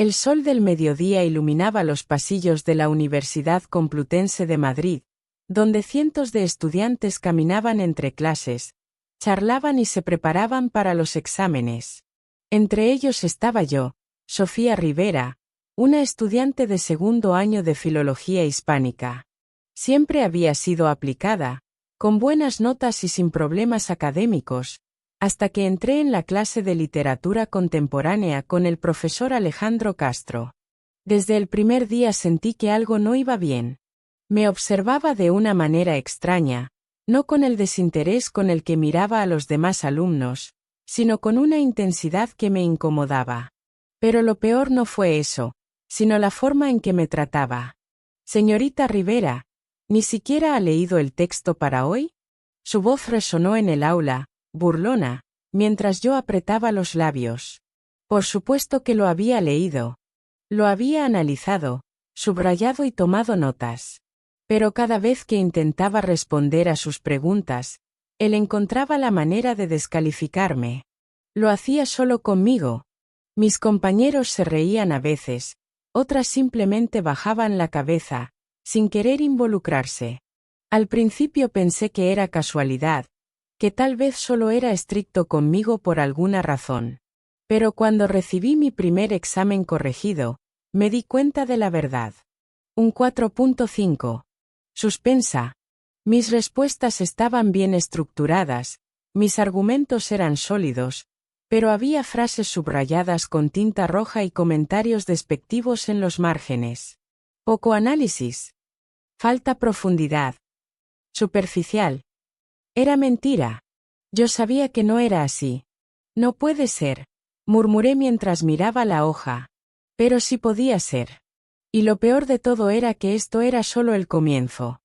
El sol del mediodía iluminaba los pasillos de la Universidad Complutense de Madrid, donde cientos de estudiantes caminaban entre clases, charlaban y se preparaban para los exámenes. Entre ellos estaba yo, Sofía Rivera, una estudiante de segundo año de Filología Hispánica. Siempre había sido aplicada, con buenas notas y sin problemas académicos, hasta que entré en la clase de literatura contemporánea con el profesor Alejandro Castro. Desde el primer día sentí que algo no iba bien. Me observaba de una manera extraña, no con el desinterés con el que miraba a los demás alumnos, sino con una intensidad que me incomodaba. Pero lo peor no fue eso, sino la forma en que me trataba. Señorita Rivera, ¿ni siquiera ha leído el texto para hoy? Su voz resonó en el aula, burlona, mientras yo apretaba los labios. Por supuesto que lo había leído. Lo había analizado, subrayado y tomado notas. Pero cada vez que intentaba responder a sus preguntas, él encontraba la manera de descalificarme. Lo hacía solo conmigo. Mis compañeros se reían a veces, otras simplemente bajaban la cabeza, sin querer involucrarse. Al principio pensé que era casualidad, que tal vez solo era estricto conmigo por alguna razón. Pero cuando recibí mi primer examen corregido, me di cuenta de la verdad. Un 4.5. Suspensa. Mis respuestas estaban bien estructuradas, mis argumentos eran sólidos, pero había frases subrayadas con tinta roja y comentarios despectivos en los márgenes. Poco análisis. Falta profundidad. Superficial. Era mentira. Yo sabía que no era así. No puede ser, murmuré mientras miraba la hoja. Pero sí podía ser. Y lo peor de todo era que esto era solo el comienzo.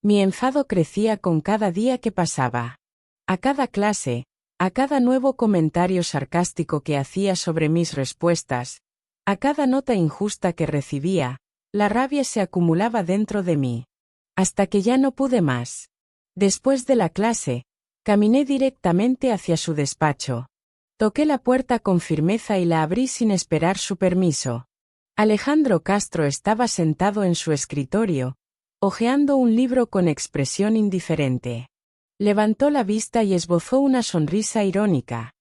Mi enfado crecía con cada día que pasaba. A cada clase, a cada nuevo comentario sarcástico que hacía sobre mis respuestas, a cada nota injusta que recibía, la rabia se acumulaba dentro de mí. Hasta que ya no pude más. Después de la clase, caminé directamente hacia su despacho. Toqué la puerta con firmeza y la abrí sin esperar su permiso. Alejandro Castro estaba sentado en su escritorio, hojeando un libro con expresión indiferente. Levantó la vista y esbozó una sonrisa irónica.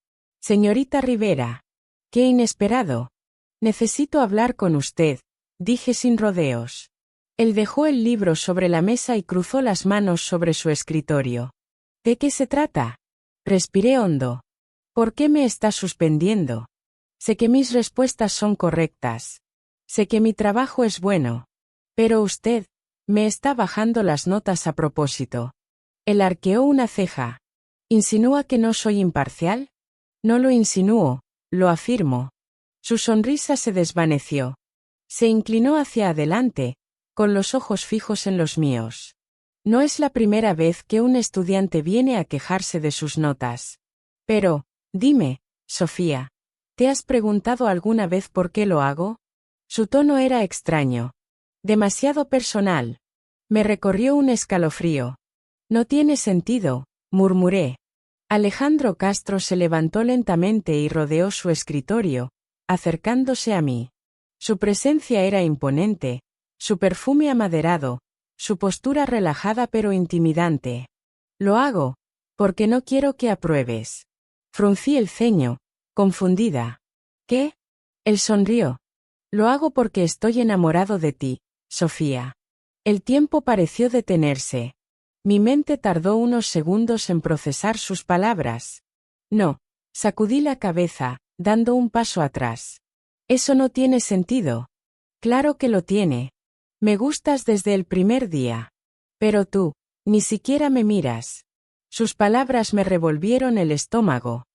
Señorita Rivera. ¡Qué inesperado! Necesito hablar con usted, dije sin rodeos. Él dejó el libro sobre la mesa y cruzó las manos sobre su escritorio. ¿De qué se trata? Respiré hondo. ¿Por qué me está suspendiendo? Sé que mis respuestas son correctas. Sé que mi trabajo es bueno. Pero usted, me está bajando las notas a propósito. Él arqueó una ceja. ¿Insinúa que no soy imparcial? No lo insinúo, lo afirmo. Su sonrisa se desvaneció. Se inclinó hacia adelante, con los ojos fijos en los míos. No es la primera vez que un estudiante viene a quejarse de sus notas. Pero, dime, Sofía, ¿te has preguntado alguna vez por qué lo hago? Su tono era extraño. Demasiado personal. Me recorrió un escalofrío. No tiene sentido, murmuré. Alejandro Castro se levantó lentamente y rodeó su escritorio, acercándose a mí. Su presencia era imponente, su perfume amaderado, su postura relajada pero intimidante. Lo hago, porque no quiero que apruebes. Fruncí el ceño, confundida. ¿Qué? Él sonrió. Lo hago porque estoy enamorado de ti, Sofía. El tiempo pareció detenerse. Mi mente tardó unos segundos en procesar sus palabras. No, sacudí la cabeza, dando un paso atrás. Eso no tiene sentido. Claro que lo tiene. Me gustas desde el primer día. Pero tú, ni siquiera me miras. Sus palabras me revolvieron el estómago.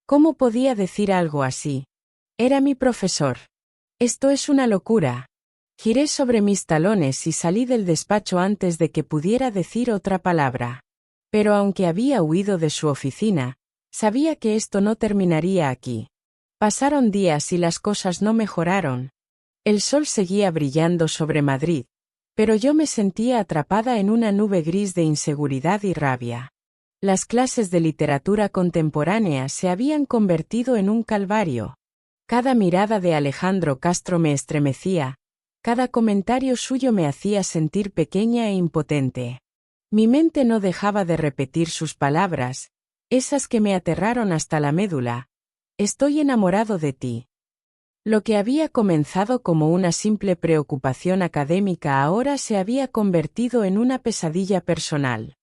¿Cómo podía decir algo así? Era mi profesor. Esto es una locura. Giré sobre mis talones y salí del despacho antes de que pudiera decir otra palabra. Pero aunque había huido de su oficina, sabía que esto no terminaría aquí. Pasaron días y las cosas no mejoraron. El sol seguía brillando sobre Madrid, pero yo me sentía atrapada en una nube gris de inseguridad y rabia. Las clases de literatura contemporánea se habían convertido en un calvario. Cada mirada de Alejandro Castro me estremecía, cada comentario suyo me hacía sentir pequeña e impotente. Mi mente no dejaba de repetir sus palabras, esas que me aterraron hasta la médula. Estoy enamorado de ti. Lo que había comenzado como una simple preocupación académica ahora se había convertido en una pesadilla personal.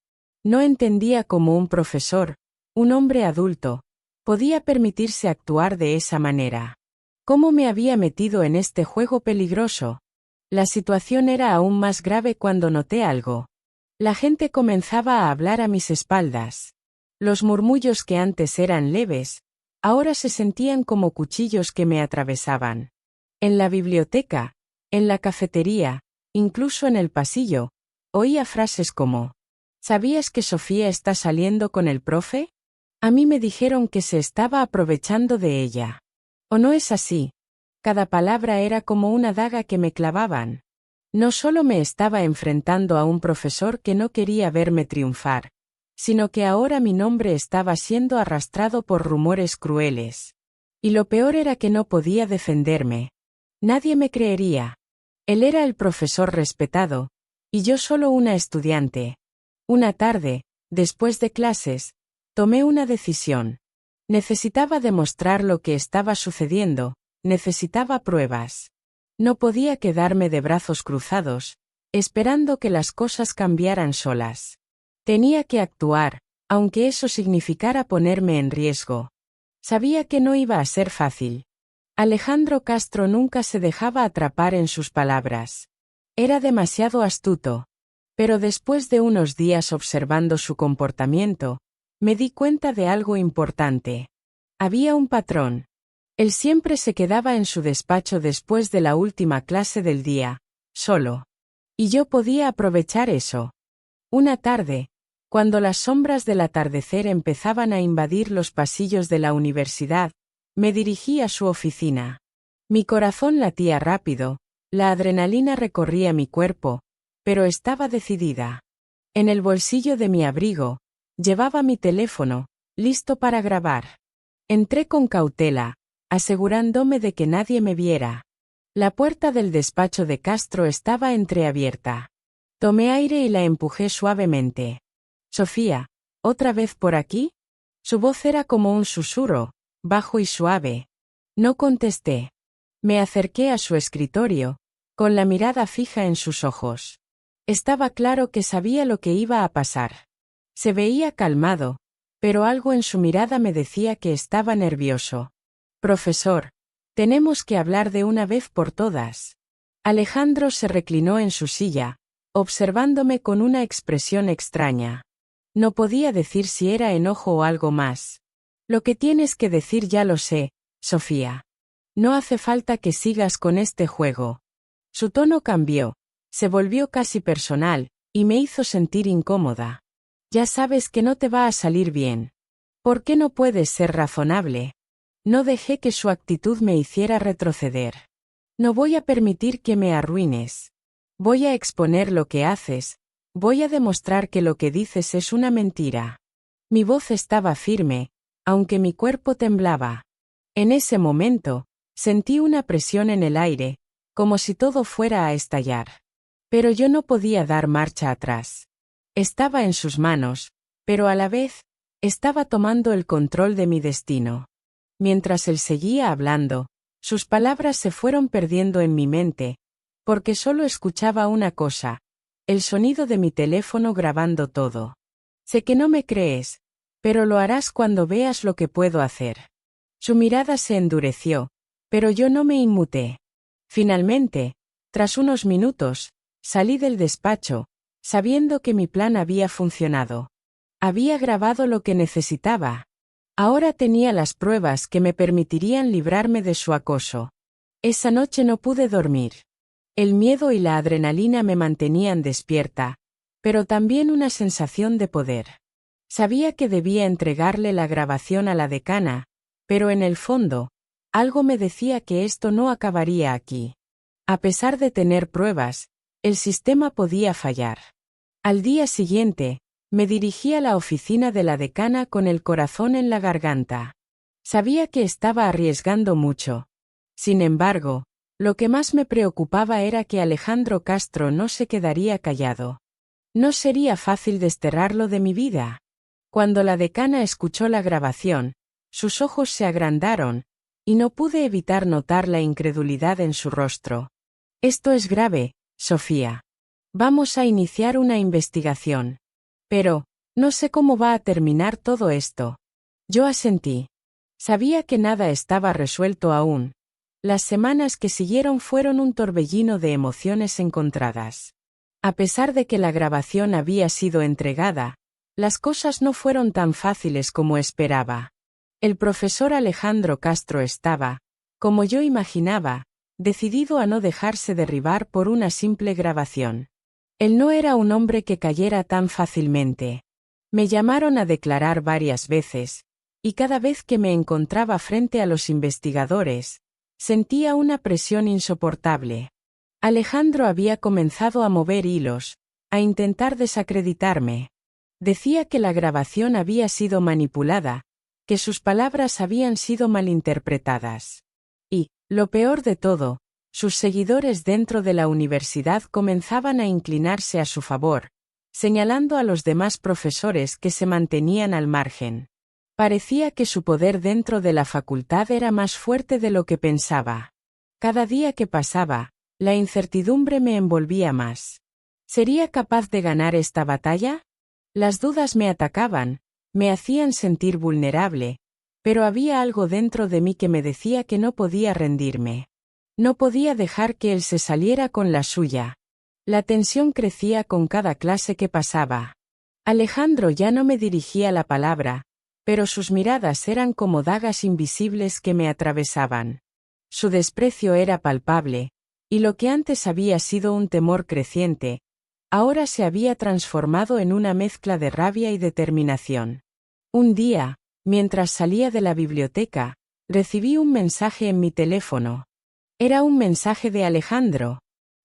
No entendía cómo un profesor, un hombre adulto, podía permitirse actuar de esa manera. ¿Cómo me había metido en este juego peligroso? La situación era aún más grave cuando noté algo. La gente comenzaba a hablar a mis espaldas. Los murmullos que antes eran leves, ahora se sentían como cuchillos que me atravesaban. En la biblioteca, en la cafetería, incluso en el pasillo, oía frases como: ¿sabías que Sofía está saliendo con el profe? A mí me dijeron que se estaba aprovechando de ella. ¿O no es así? Cada palabra era como una daga que me clavaban. No solo me estaba enfrentando a un profesor que no quería verme triunfar, sino que ahora mi nombre estaba siendo arrastrado por rumores crueles. Y lo peor era que no podía defenderme. Nadie me creería. Él era el profesor respetado, y yo solo una estudiante. Una tarde, después de clases, tomé una decisión. Necesitaba demostrar lo que estaba sucediendo, necesitaba pruebas. No podía quedarme de brazos cruzados, esperando que las cosas cambiaran solas. Tenía que actuar, aunque eso significara ponerme en riesgo. Sabía que no iba a ser fácil. Alejandro Castro nunca se dejaba atrapar en sus palabras. Era demasiado astuto. Pero después de unos días observando su comportamiento, me di cuenta de algo importante. Había un patrón. Él siempre se quedaba en su despacho después de la última clase del día, solo. Y yo podía aprovechar eso. Una tarde, cuando las sombras del atardecer empezaban a invadir los pasillos de la universidad, me dirigí a su oficina. Mi corazón latía rápido, la adrenalina recorría mi cuerpo, pero estaba decidida. En el bolsillo de mi abrigo, llevaba mi teléfono, listo para grabar. Entré con cautela, asegurándome de que nadie me viera. La puerta del despacho de Castro estaba entreabierta. Tomé aire y la empujé suavemente. «Sofía, ¿otra vez por aquí?» Su voz era como un susurro, bajo y suave. No contesté. Me acerqué a su escritorio, con la mirada fija en sus ojos. Estaba claro que sabía lo que iba a pasar. Se veía calmado, pero algo en su mirada me decía que estaba nervioso. «Profesor, tenemos que hablar de una vez por todas». Alejandro se reclinó en su silla, observándome con una expresión extraña. No podía decir si era enojo o algo más. «Lo que tienes que decir ya lo sé, Sofía. No hace falta que sigas con este juego». Su tono cambió, se volvió casi personal, y me hizo sentir incómoda. «Ya sabes que no te va a salir bien. ¿Por qué no puedes ser razonable?» No dejé que su actitud me hiciera retroceder. «No voy a permitir que me arruines. Voy a exponer lo que haces, voy a demostrar que lo que dices es una mentira». Mi voz estaba firme, aunque mi cuerpo temblaba. En ese momento, sentí una presión en el aire, como si todo fuera a estallar. Pero yo no podía dar marcha atrás. Estaba en sus manos, pero a la vez, estaba tomando el control de mi destino. Mientras él seguía hablando, sus palabras se fueron perdiendo en mi mente, porque solo escuchaba una cosa: el sonido de mi teléfono grabando todo. «Sé que no me crees, pero lo harás cuando veas lo que puedo hacer». Su mirada se endureció, pero yo no me inmuté. Finalmente, tras unos minutos, salí del despacho, sabiendo que mi plan había funcionado. Había grabado lo que necesitaba. Ahora tenía las pruebas que me permitirían librarme de su acoso. Esa noche no pude dormir. El miedo y la adrenalina me mantenían despierta, pero también una sensación de poder. Sabía que debía entregarle la grabación a la decana, pero en el fondo, algo me decía que esto no acabaría aquí. A pesar de tener pruebas, el sistema podía fallar. Al día siguiente, me dirigí a la oficina de la decana con el corazón en la garganta. Sabía que estaba arriesgando mucho, Sin embargo, lo que más me preocupaba era que Alejandro Castro no se quedaría callado. No sería fácil desterrarlo de mi vida. Cuando la decana escuchó la grabación, sus ojos se agrandaron, y no pude evitar notar la incredulidad en su rostro. Esto es grave, Sofía. Vamos a iniciar una investigación. Pero, no sé cómo va a terminar todo esto. Yo asentí. Sabía que nada estaba resuelto aún. Las semanas que siguieron fueron un torbellino de emociones encontradas. A pesar de que la grabación había sido entregada, las cosas no fueron tan fáciles como esperaba. El profesor Alejandro Castro estaba, como yo imaginaba, decidido a no dejarse derribar por una simple grabación. Él no era un hombre que cayera tan fácilmente. Me llamaron a declarar varias veces, y cada vez que me encontraba frente a los investigadores, sentía una presión insoportable. Alejandro había comenzado a mover hilos, a intentar desacreditarme. Decía que la grabación había sido manipulada, que sus palabras habían sido malinterpretadas. Y, lo peor de todo, sus seguidores dentro de la universidad comenzaban a inclinarse a su favor, señalando a los demás profesores que se mantenían al margen. Parecía que su poder dentro de la facultad era más fuerte de lo que pensaba. Cada día que pasaba, la incertidumbre me envolvía más. ¿Sería capaz de ganar esta batalla? Las dudas me atacaban, me hacían sentir vulnerable, pero había algo dentro de mí que me decía que no podía rendirme. No podía dejar que él se saliera con la suya. La tensión crecía con cada clase que pasaba. Alejandro ya no me dirigía la palabra, pero sus miradas eran como dagas invisibles que me atravesaban. Su desprecio era palpable, y lo que antes había sido un temor creciente, ahora se había transformado en una mezcla de rabia y determinación. Un día, mientras salía de la biblioteca, recibí un mensaje en mi teléfono. Era un mensaje de Alejandro.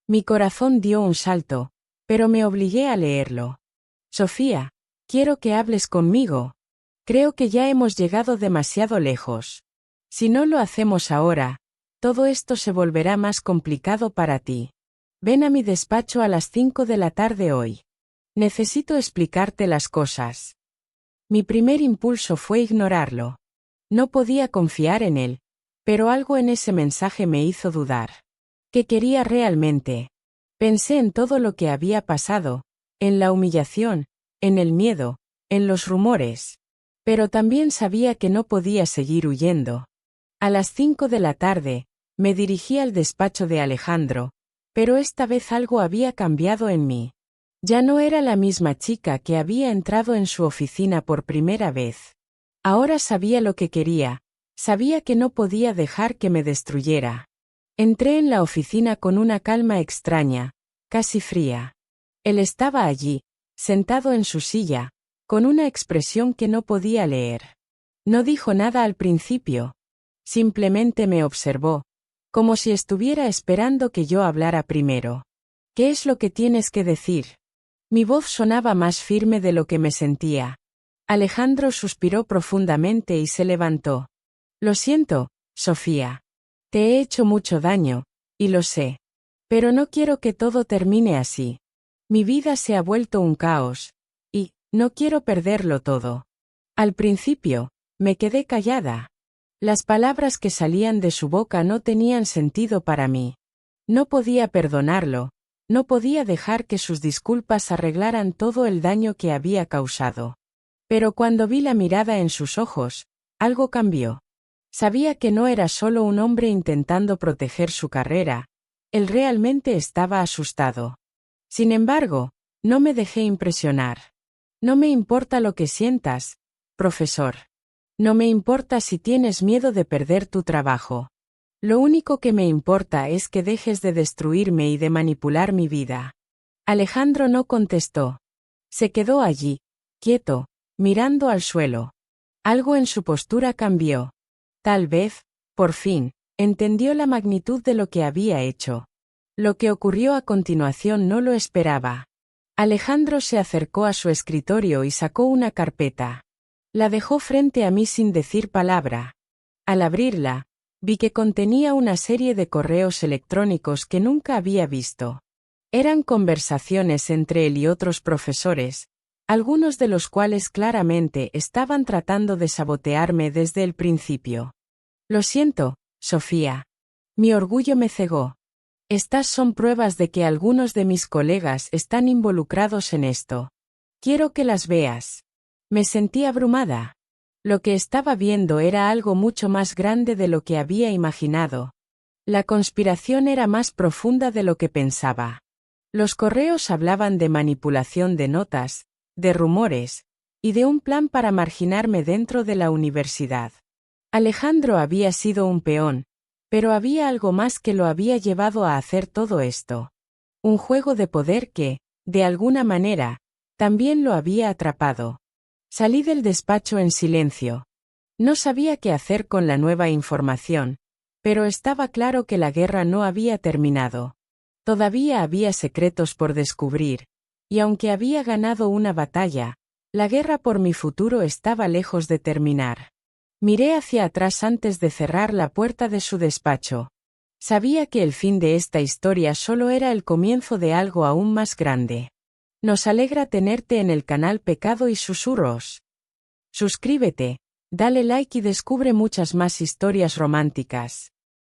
Mi corazón dio un salto, pero me obligué a leerlo. Sofía, quiero que hables conmigo. Creo que ya hemos llegado demasiado lejos. Si no lo hacemos ahora, todo esto se volverá más complicado para ti. Ven a mi despacho a las 5 de la tarde hoy. Necesito explicarte las cosas. Mi primer impulso fue ignorarlo. No podía confiar en él, pero algo en ese mensaje me hizo dudar. ¿Qué quería realmente? Pensé en todo lo que había pasado, en la humillación, en el miedo, en los rumores. Pero también sabía que no podía seguir huyendo. A las 5 de la tarde, me dirigí al despacho de Alejandro, pero esta vez algo había cambiado en mí. Ya no era la misma chica que había entrado en su oficina por primera vez. Ahora sabía lo que quería, sabía que no podía dejar que me destruyera. Entré en la oficina con una calma extraña, casi fría. Él estaba allí, sentado en su silla, con una expresión que no podía leer. No dijo nada al principio. Simplemente me observó, como si estuviera esperando que yo hablara primero. ¿Qué es lo que tienes que decir? Mi voz sonaba más firme de lo que me sentía. Alejandro suspiró profundamente y se levantó. Lo siento, Sofía. Te he hecho mucho daño, y lo sé. Pero no quiero que todo termine así. Mi vida se ha vuelto un caos, y no quiero perderlo todo. Al principio, me quedé callada. Las palabras que salían de su boca no tenían sentido para mí. No podía perdonarlo, no podía dejar que sus disculpas arreglaran todo el daño que había causado. Pero cuando vi la mirada en sus ojos, algo cambió. Sabía que no era solo un hombre intentando proteger su carrera, él realmente estaba asustado. Sin embargo, no me dejé impresionar. No me importa lo que sientas, profesor. No me importa si tienes miedo de perder tu trabajo. Lo único que me importa es que dejes de destruirme y de manipular mi vida. Alejandro no contestó. Se quedó allí, quieto, mirando al suelo. Algo en su postura cambió. Tal vez, por fin, entendió la magnitud de lo que había hecho. Lo que ocurrió a continuación no lo esperaba. Alejandro se acercó a su escritorio y sacó una carpeta. La dejó frente a mí sin decir palabra. Al abrirla, Vi que contenía una serie de correos electrónicos que nunca había visto. Eran conversaciones entre él y otros profesores, algunos de los cuales claramente estaban tratando de sabotearme desde el principio. Lo siento, Sofía. Mi orgullo me cegó. Estas son pruebas de que algunos de mis colegas están involucrados en esto. Quiero que las veas. Me sentí abrumada. Lo que estaba viendo era algo mucho más grande de lo que había imaginado. La conspiración era más profunda de lo que pensaba. Los correos hablaban de manipulación de notas, de rumores, y de un plan para marginarme dentro de la universidad. Alejandro había sido un peón, pero había algo más que lo había llevado a hacer todo esto. Un juego de poder que, de alguna manera, también lo había atrapado. Salí del despacho en silencio. No sabía qué hacer con la nueva información, pero estaba claro que la guerra no había terminado. Todavía había secretos por descubrir, y aunque había ganado una batalla, la guerra por mi futuro estaba lejos de terminar. Miré hacia atrás antes de cerrar la puerta de su despacho. Sabía que el fin de esta historia solo era el comienzo de algo aún más grande. Nos alegra tenerte en el canal Pecado y Susurros. Suscríbete, dale like y descubre muchas más historias románticas.